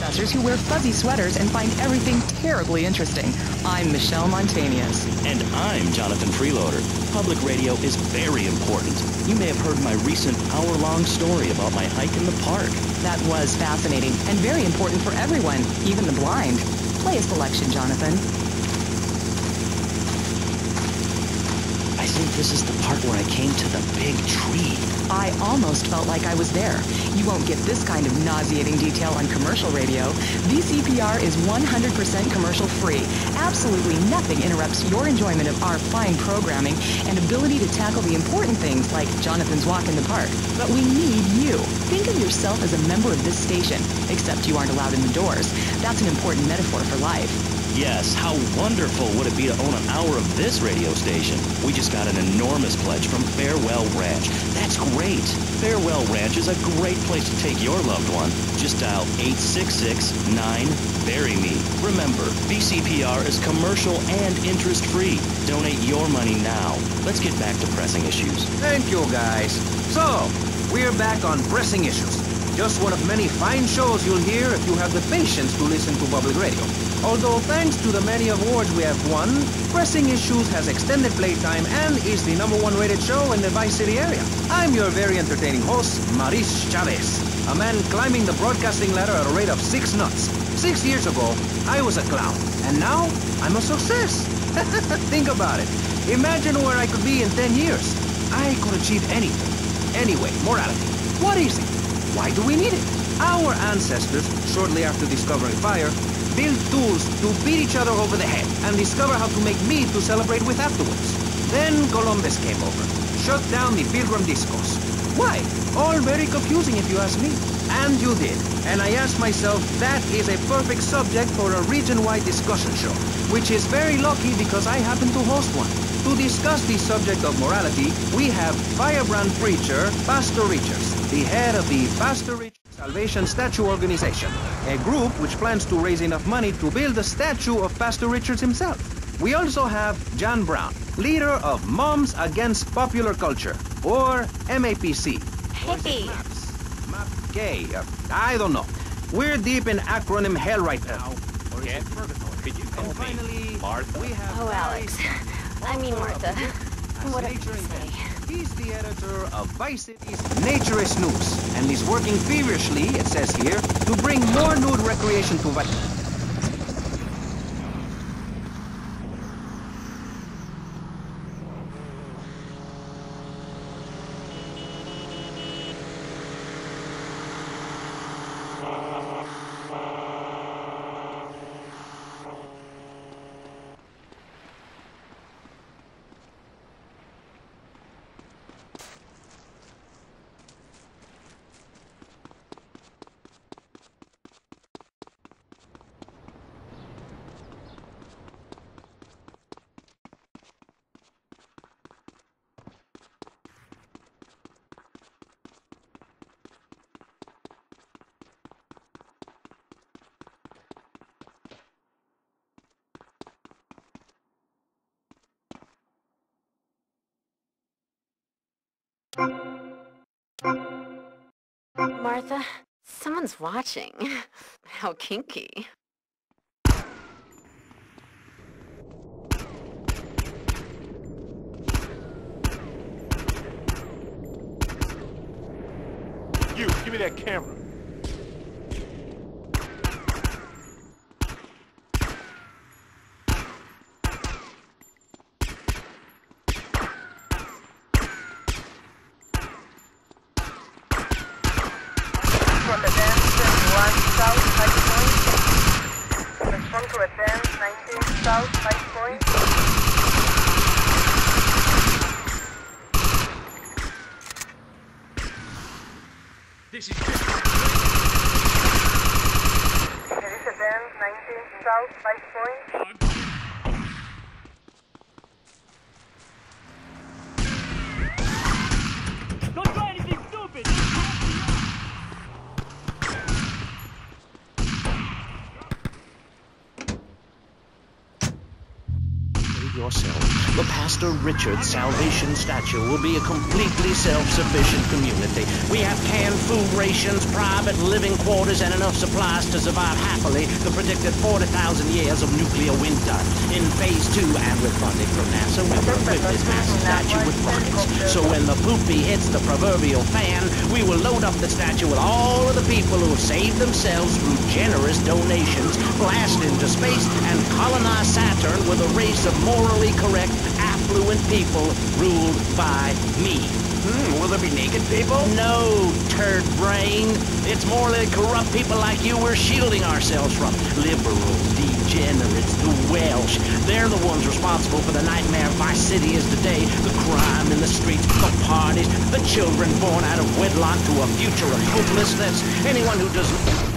professors who wear fuzzy sweaters and find everything terribly interesting. I'm Michelle Montanius. And I'm Jonathan Freeloader. Public radio is very important. You may have heard my recent hour-long story about my hike in the park. That was fascinating and very important for everyone, even the blind. Play a selection, Jonathan. I think this is the part where I came to the big tree. I almost felt like I was there. You won't get this kind of nauseating detail on commercial radio. VCPR is 100% commercial free. Absolutely nothing interrupts your enjoyment of our fine programming and ability to tackle the important things like Jonathan's walk in the park. But we need you. Think of yourself as a member of this station, except you aren't allowed in the doors. That's an important metaphor for life. Yes, how wonderful would it be to own an hour of this radio station? We just got an enormous pledge from Farewell Ranch. That's great. Farewell Ranch is a great place to take your loved one. Just dial 866-9-BURY-ME. Remember, VCPR is commercial and interest-free. Donate your money now. Let's get back to pressing issues. Thank you, guys. So, we're back on Pressing Issues. Just one of many fine shows you'll hear if you have the patience to listen to public radio. Although thanks to the many awards we have won, Pressing Issues has extended playtime and is the #1 rated show in the Vice City area. I'm your very entertaining host, Maurice Chavez, a man climbing the broadcasting ladder at a rate of 6 knots. 6 years ago, I was a clown, and now I'm a success. Think about it. Imagine where I could be in 10 years. I could achieve anything. Anyway, morality. What is it? Why do we need it? Our ancestors, shortly after discovering fire, built tools to beat each other over the head and discover how to make meat to celebrate with afterwards. Then Columbus came over, shut down the Pilgrim Discourse. Why? All very confusing if you ask me. And you did. And I asked myself, that is a perfect subject for a region-wide discussion show, which is very lucky because I happen to host one. To discuss the subject of morality, we have firebrand preacher, Pastor Richards, the head of the Pastor Richards Salvation Statue Organization, a group which plans to raise enough money to build a statue of Pastor Richards himself. We also have John Brown, leader of Moms Against Popular Culture, or MAPC. Hey. MAPK, I don't know. We're deep in acronym hell right now. Could you call me finally, Martha? we have Alex. I mean Martha. Whatever you say. He's the editor of Vice City's Naturist News, and he's working feverishly, it says here, to bring more nude recreation to Vice. Martha, someone's watching. How kinky. You, give me that camera. South High Point. This is Elizabeth 19 South High Point. Don't try anything stupid! Yourself. The past Master Richard's Salvation Statue will be a completely self-sufficient community. We have canned food rations, private living quarters, and enough supplies to survive happily the predicted 40,000 years of nuclear winter. In Phase 2, and with funding from NASA, we will equip this massive statue with rockets. So when the poopy hits the proverbial fan, we will load up the statue with all of the people who have saved themselves through generous donations, blast into space, and colonize Saturn with a race of morally correct, affluent people ruled by me. Will there be naked people? No, turd brain. It's morally corrupt people like you we're shielding ourselves from. Liberals, degenerates, the Welsh. They're the ones responsible for the nightmare Vice City is today. The crime in the streets, the parties, the children born out of wedlock to a future of hopelessness. Anyone who doesn't...